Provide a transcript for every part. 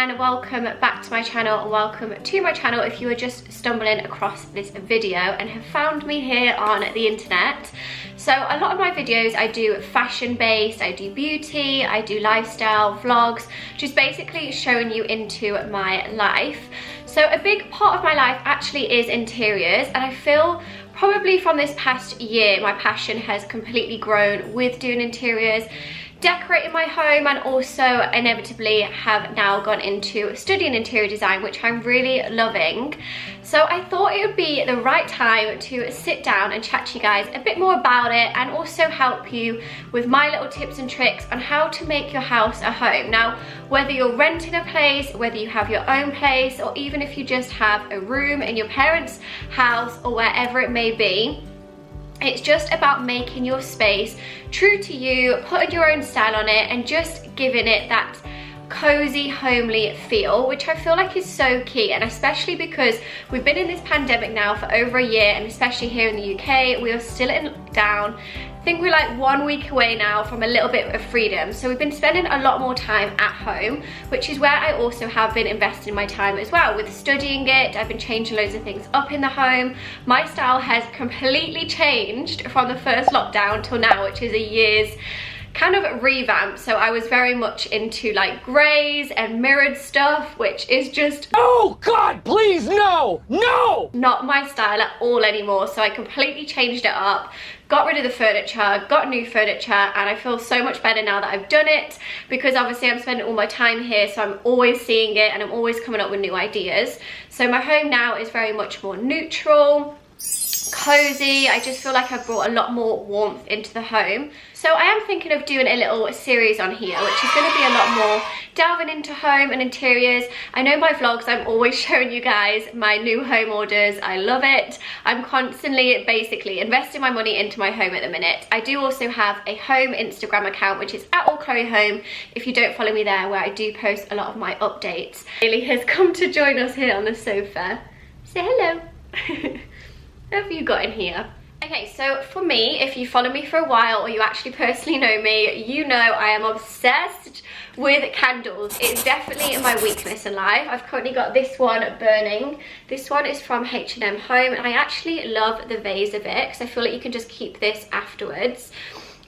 and welcome back to my channel, and welcome to my channel if you are just stumbling across this video and have found me here on the internet. So a lot of my videos I do fashion based, I do beauty, I do lifestyle vlogs, just basically showing you into my life. So a big part of my life actually is interiors, and I feel probably from this past year my passion has completely grown with doing interiors, decorating my home, and also inevitably have now gone into studying interior design, which I'm really loving. So I thought it would be the right time to sit down and chat to you guys a bit more about it, and also help you with my little tips and tricks on how to make your house a home. Now, whether you're renting a place, whether you have your own place, or even if you just have a room in your parents' house or wherever it may be, it's just about making your space true to you, putting your own style on it, and just giving it that cozy, homely feel, which I feel like is so key. And especially because we've been in this pandemic now for over a year, and especially here in the UK, we are still in lockdown. I think we're like 1 week away now from a little bit of freedom, so we've been spending a lot more time at home, which is where I also have been investing my time as well with studying it. I've been changing loads of things up in the home. My style has completely changed from the first lockdown till now, which is a year's kind of revamp. So I was very much into like greys and mirrored stuff, which is just, oh God, please, no, no! Not my style at all anymore. So I completely changed it up, got rid of the furniture, got new furniture, and I feel so much better now that I've done it, because obviously I'm spending all my time here, so I'm always seeing it and I'm always coming up with new ideas. So my home now is very much more neutral, cozy. I just feel like I've brought a lot more warmth into the home. So I am thinking of doing a little series on here, which is going to be a lot more delving into home and interiors. I know my vlogs, I'm always showing you guys my new home orders. I love it. I'm constantly basically investing my money into my home at the minute. I do also have a home Instagram account, which is at @allchloerose if you don't follow me there, where I do post a lot of my updates. Haley has come to join us here on the sofa. Say hello. What have you got in here? Okay, so for me, if you follow me for a while or you actually personally know me, you know I am obsessed with candles. It's definitely my weakness in life. I've currently got this one burning. This one is from H&M Home, and I actually love the vase of it because I feel like you can just keep this afterwards.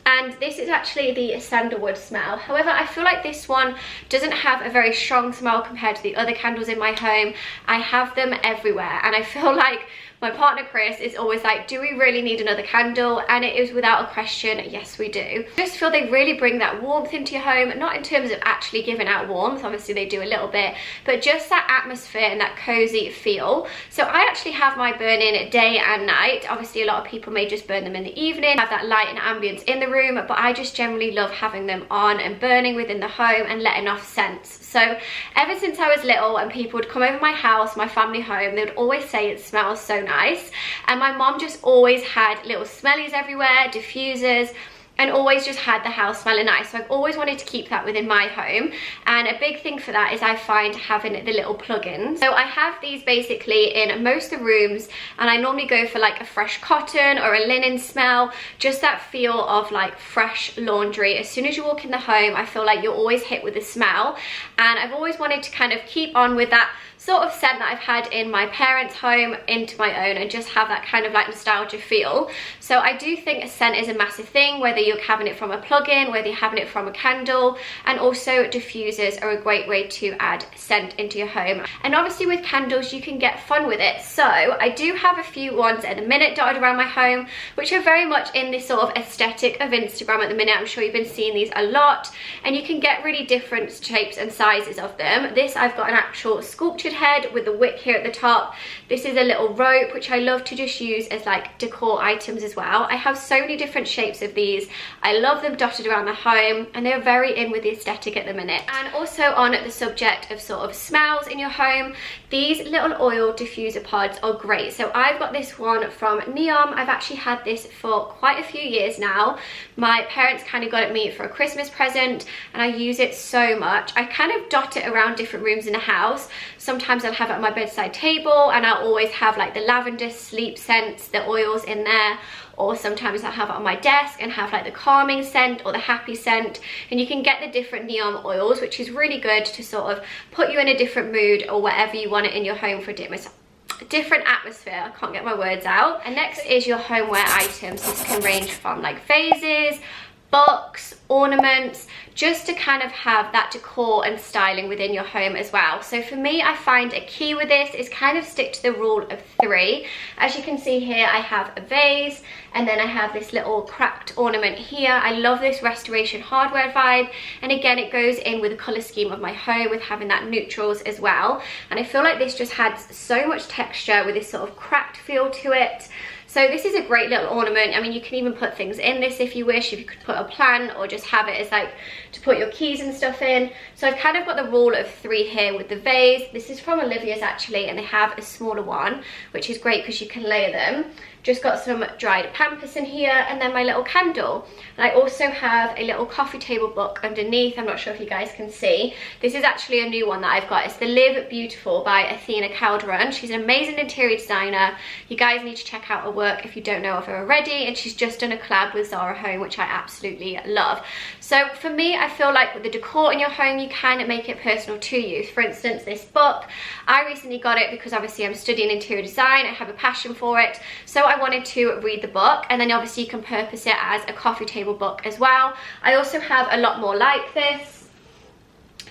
And this is actually the sandalwood smell. However, I feel like this one doesn't have a very strong smell compared to the other candles in my home. I have them everywhere, and I feel like my partner Chris is always like, do we really need another candle? And it is without a question, yes we do. I just feel they really bring that warmth into your home, not in terms of actually giving out warmth, obviously they do a little bit, but just that atmosphere and that cozy feel. So I actually have my burning day and night. Obviously a lot of people may just burn them in the evening, have that light and ambience in the room, but I just generally love having them on and burning within the home and letting off scents. So ever since I was little and people would come over my house, my family home, they would always say it smells so nice. And my mom just always had little smellies everywhere, diffusers, and always just had the house smelling nice. So I've always wanted to keep that within my home, and a big thing for that is I find having the little plugins. So I have these basically in most of the rooms, and I normally go for like a fresh cotton or a linen smell, just that feel of like fresh laundry. As soon as you walk in the home, I feel like you're always hit with the smell, and I've always wanted to kind of keep on with that sort of scent that I've had in my parents' home into my own, and just have that kind of like nostalgia feel. So I do think a scent is a massive thing, whether you're having it from a plug-in, whether you're having it from a candle, and also diffusers are a great way to add scent into your home. And obviously with candles you can get fun with it. So I do have a few ones at the minute dotted around my home, which are very much in this sort of aesthetic of Instagram at the minute. I'm sure you've been seeing these a lot, and you can get really different shapes and sizes of them. This I've got an actual sculptured head with the wick here at the top. This is a little rope, which I love to just use as like decor items as well. I have so many different shapes of these. I love them dotted around the home, and they're very in with the aesthetic at the minute. And also on the subject of sort of smells in your home, these little oil diffuser pods are great. So I've got this one from Neom. I've actually had this for quite a few years now. My parents kind of got it me for a Christmas present, and I use it so much. I kind of dot it around different rooms in the house. Sometimes I'll have it on my bedside table, and I'll always have like the lavender sleep scents, the oils in there, or sometimes I have it on my desk and have like the calming scent or the happy scent. And you can get the different neon oils, which is really good to sort of put you in a different mood or whatever you want it in your home for different atmosphere. I can't get my words out. And next is your homeware items. This can range from like vases, books, ornaments, just to kind of have that decor and styling within your home as well. So for me, I find a key with this is kind of stick to the rule of 3. As you can see here, I have a vase, and then I have this little cracked ornament here. I love this restoration hardware vibe, and again, it goes in with the color scheme of my home with having that neutrals as well. And I feel like this just adds so much texture with this sort of cracked feel to it. So this is a great little ornament. I mean, you can even put things in this if you wish. If you could put a plant or just have it as like to put your keys and stuff in. So I've kind of got the rule of 3 here with the vase. This is from Olivia's actually, and they have a smaller one, which is great because you can layer them. Just got some dried pampas in here, and then my little candle. And I also have a little coffee table book underneath. I'm not sure if you guys can see. This is actually a new one that I've got. It's the Live Beautiful by Athena Calderon. She's an amazing interior designer. You guys need to check out her work if you don't know of her already. And she's just done a collab with Zara Home, which I absolutely love. So for me, I feel like with the decor in your home, you can make it personal to you. For instance, this book, I recently got it because obviously I'm studying interior design. I have a passion for it. So I wanted to read the book, and then obviously you can purpose it as a coffee table book as well. I also have a lot more like this,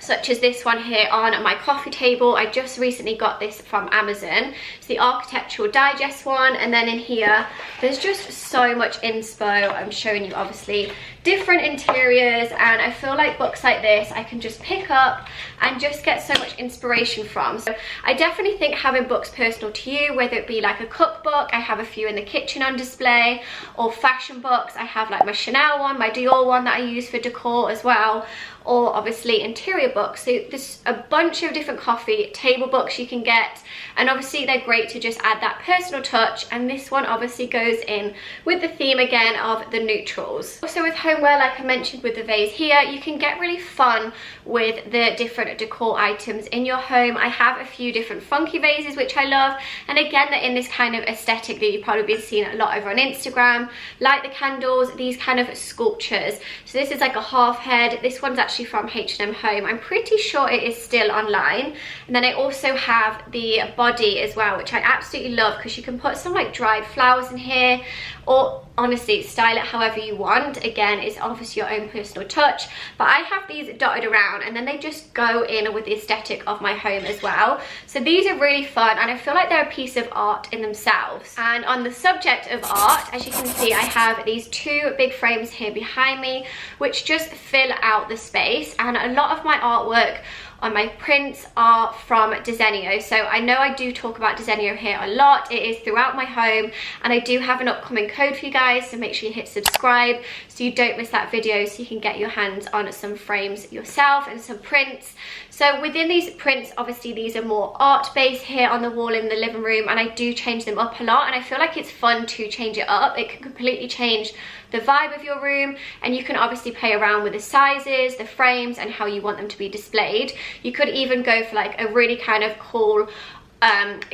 such as this one here on my coffee table. I just recently got this from Amazon. It's the Architectural Digest one, and then in here there's just so much inspo. I'm showing you obviously different interiors, and I feel like books like this I can just pick up and just get so much inspiration from. So I definitely think having books personal to you, whether it be like a cookbook, I have a few in the kitchen on display, or fashion books. I have like my Chanel one, my Dior one that I use for decor as well, or obviously interior books. So there's a bunch of different coffee table books you can get, and obviously they're great to just add that personal touch. And this one obviously goes in with the theme again of the neutrals. Also with homeware, like I mentioned with the vase here, you can get really fun with the different decor items in your home. I have a few different funky vases which I love, and again they're in this kind of aesthetic that you've probably been seeing a lot over on Instagram, like the candles, these kind of sculptures. So this is like a half head. This one's actually from H&M Home. I'm pretty sure it is still online. And then I also have the body as well, which I absolutely love because you can put some like dried flowers in here, or honestly style it however you want. Again, it's obviously your own personal touch, but I have these dotted around and then they just go in with the aesthetic of my home as well. So these are really fun, and I feel like they're a piece of art in themselves. And on the subject of art, as you can see, I have these 2 big frames here behind me which just fill out the space, and a lot of my artwork on my prints are from Desenio. So I know I do talk about Desenio here a lot. It is throughout my home, and I do have an upcoming code for you guys, so make sure you hit subscribe so you don't miss that video, so you can get your hands on some frames yourself and some prints. So within these prints, obviously these are more art based here on the wall in the living room, and I do change them up a lot, and I feel like it's fun to change it up. It can completely change the vibe of your room, and you can obviously play around with the sizes, the frames, and how you want them to be displayed. You could even go for like a really kind of cool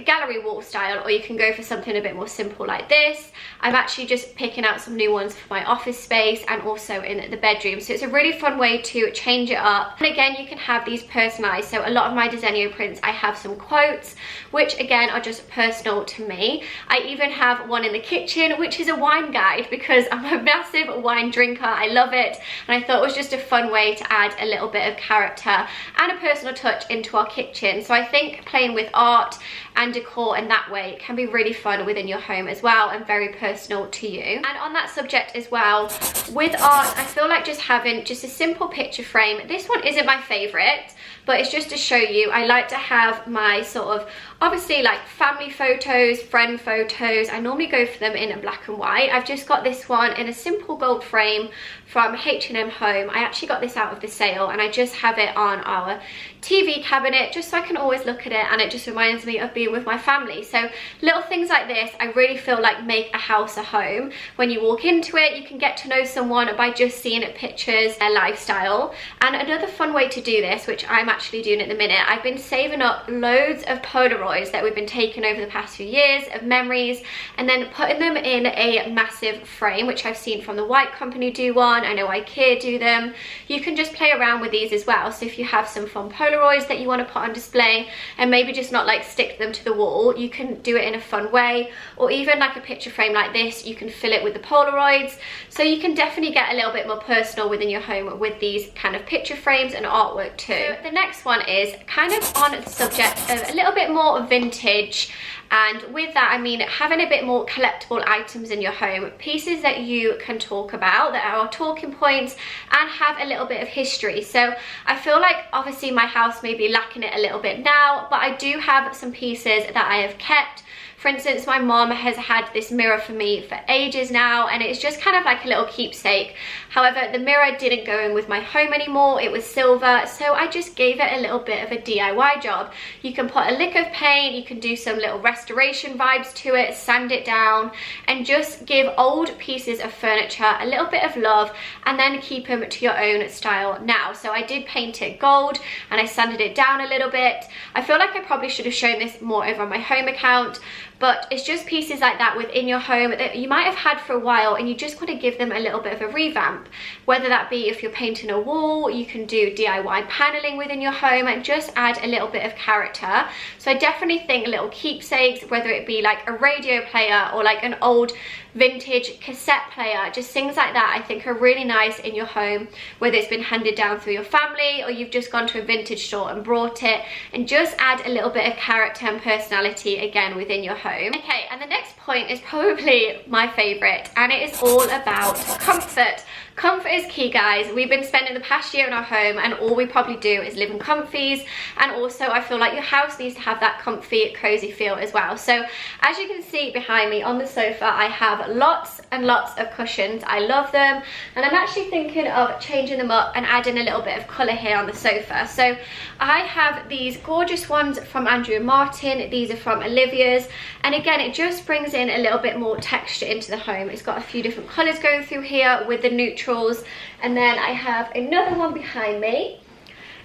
gallery wall style, or you can go for something a bit more simple like this. I'm actually just picking out some new ones for my office space and also in the bedroom, so it's a really fun way to change it up. And again, you can have these personalized. So a lot of my Desenio prints, I have some quotes which again are just personal to me. I even have one in the kitchen which is a wine guide because I'm a massive wine drinker. I love it, and I thought it was just a fun way to add a little bit of character and a personal touch into our kitchen. So I think playing with art and decor in that way can be really fun within your home as well, and very personal to you. And on that subject as well, with art, I feel like just having just a simple picture frame. This one isn't my favorite, but it's just to show you. I like to have my sort of, obviously like family photos, friend photos. I normally go for them in a black and white. I've just got this one in a simple gold frame from H&M Home. I actually got this out of the sale, and I just have it on our TV cabinet just so I can always look at it, and it just reminds me of being with my family. So little things like this, I really feel like make a house a home. When you walk into it, you can get to know someone by just seeing it pictures, their lifestyle. And another fun way to do this, which I'm actually doing at the minute, I've been saving up loads of Polaroids Polaroids that we've been taking over the past few years of memories, and then putting them in a massive frame, which I've seen from the White Company do one. I know IKEA do them. You can just play around with these as well. So if you have some fun Polaroids that you want to put on display and maybe just not like stick them to the wall, you can do it in a fun way. Or even like a picture frame like this, you can fill it with the Polaroids. So you can definitely get a little bit more personal within your home with these kind of picture frames and artwork too. So the next one is kind of on the subject of a little bit more vintage, and with that I mean having a bit more collectible items in your home, pieces that you can talk about, that are talking points and have a little bit of history. So I feel like obviously my house may be lacking it a little bit now, but I do have some pieces that I have kept. For instance, my mom has had this mirror for me for ages now, and it's just kind of like a little keepsake. However, the mirror didn't go in with my home anymore. It was silver, so I just gave it a little bit of a DIY job. You can put a lick of paint, you can do some little restoration vibes to it, sand it down, and just give old pieces of furniture a little bit of love, and then keep them to your own style now. So I did paint it gold, and I sanded it down a little bit. I feel like I probably should have shown this more over on my home account, but it's just pieces like that within your home that you might have had for a while, and you just want to give them a little bit of a revamp. Whether that be if you're painting a wall, you can do DIY paneling within your home and just add a little bit of character. So I definitely think little keepsakes, whether it be like a radio player or like an old vintage cassette player, just things like that I think are really nice in your home, whether it's been handed down through your family or you've just gone to a vintage store and brought it, and just add a little bit of character and personality again within your home. Okay, and the next point is probably my favorite, and it is all about comfort. Comfort is key, guys. We've been spending the past year in our home, and all we probably do is live in comfies, and also I feel like your house needs to have that comfy, cozy feel as well. So as you can see behind me on the sofa, I have lots and lots of cushions. I love them, and I'm actually thinking of changing them up and adding a little bit of colour here on the sofa. So I have these gorgeous ones from Andrew and Martin. These are from Olivia's, and again it just brings in a little bit more texture into the home. It's got a few different colours going through here with the neutrals, and then I have another one behind me,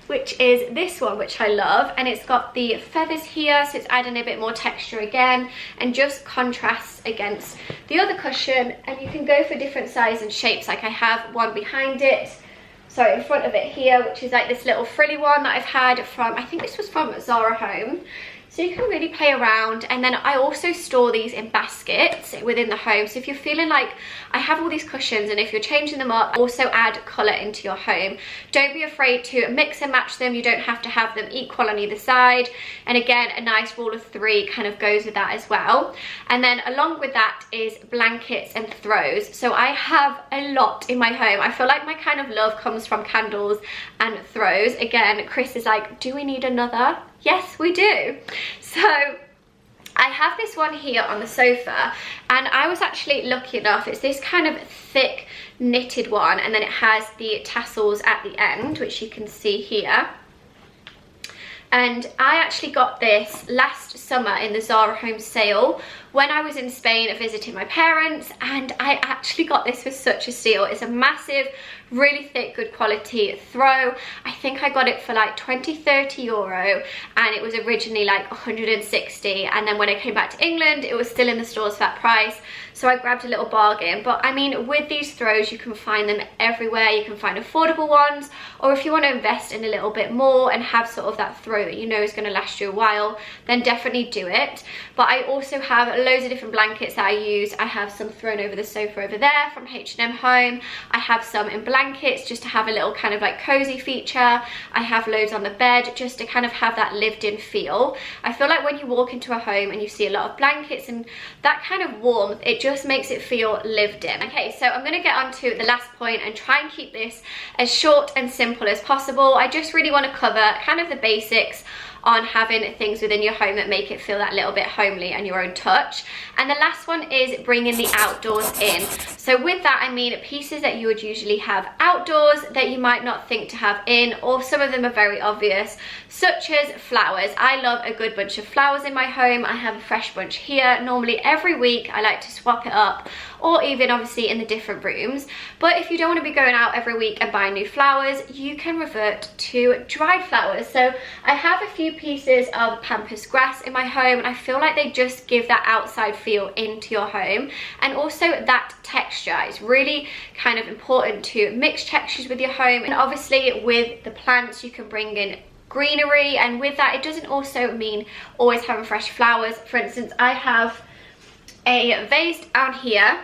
which is this one, which I love, and it's got the feathers here, so it's adding a bit more texture again and just contrasts against the other cushion. And you can go for different sizes and shapes. Like I have one behind it, sorry, in front of it here, which is like this little frilly one that I've had from, I think this was from Zara Home. So you can really play around. And then I also store these in baskets within the home. So if you're feeling like I have all these cushions, and if you're changing them up, also add colour into your home. Don't be afraid to mix and match them. You don't have to have them equal on either side. And again, a nice rule of 3 kind of goes with that as well. And then along with that is blankets and throws. So I have a lot in my home. I feel like my kind of love comes from candles and throws. Again, Chris is like, do we need another? Yes, we do. So I have this one here on the sofa, and I was actually lucky enough, it's this kind of thick knitted one, and then it has the tassels at the end, which you can see here. And I actually got this last summer in the Zara Home sale when I was in Spain visiting my parents, and I actually got this for such a steal. It's a massive, really thick, good quality throw. I think I got it for like 20-30 euro, and it was originally like 160, and then when I came back to England it was still in the stores for that price, so I grabbed a little bargain. But I mean, with these throws you can find them everywhere. You can find affordable ones, or if you want to invest in a little bit more and have sort of that throw that you know is going to last you a while, then definitely do it. But I also have loads of different blankets that I use. I have some thrown over the sofa over there from H&M Home. I have some in blankets just to have a little kind of like cozy feature. I have loads on the bed just to kind of have that lived in feel. I feel like when you walk into a home and you see a lot of blankets and that kind of warmth, it just makes it feel lived in. Okay, so I'm going to get on to the last point and try and keep this as short and simple as possible. I just really want to cover kind of the basics on having things within your home that make it feel that little bit homely and your own touch. And the last one is bringing the outdoors in. So with that I mean pieces that you would usually have outdoors that you might not think to have in, or some of them are very obvious, such as flowers. I love a good bunch of flowers in my home. I have a fresh bunch here. Normally every week I like to swap it up or even obviously in the different rooms. But if you don't want to be going out every week and buying new flowers, you can revert to dried flowers. So I have a few pieces of pampas grass in my home, and I feel like they just give that outside feel into your home, and also that texture is really kind of important to mix textures with your home. And obviously with the plants you can bring in greenery, and with that it doesn't also mean always having fresh flowers. For instance, I have a vase down here,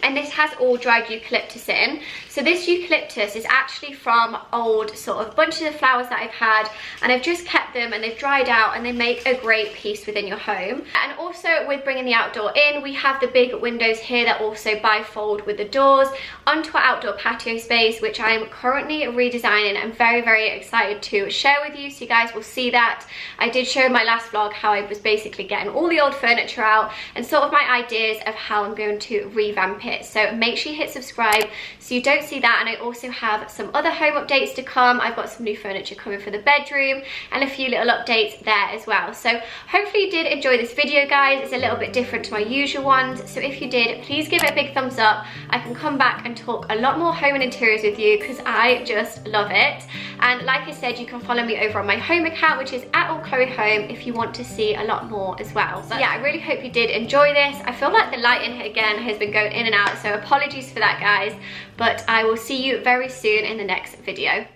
and this has all dried eucalyptus in. So this eucalyptus is actually from old sort of bunches of flowers that I've had, and I've just kept them and they've dried out, and they make a great piece within your home. And also with bringing the outdoor in, we have the big windows here that also bifold with the doors onto our outdoor patio space, which I'm currently redesigning. I'm very, very excited to share with you, so you guys will see that. I did show in my last vlog how I was basically getting all the old furniture out and sort of my ideas of how I'm going to revamp it. So make sure you hit subscribe so you don't see that. And I also have some other home updates to come. I've got some new furniture coming for the bedroom and a few little updates there as well. So hopefully you did enjoy this video, guys. It's a little bit different to my usual ones, so if you did, please give it a big thumbs up. I can come back and talk a lot more home and interiors with you because I just love it. And like I said, you can follow me over on my home account, which is at @allchloehome, if you want to see a lot more as well. But yeah, I really hope you did enjoy this. I feel like the lighting again has been going in and out, so apologies for that, guys, but I will see you very soon in the next video.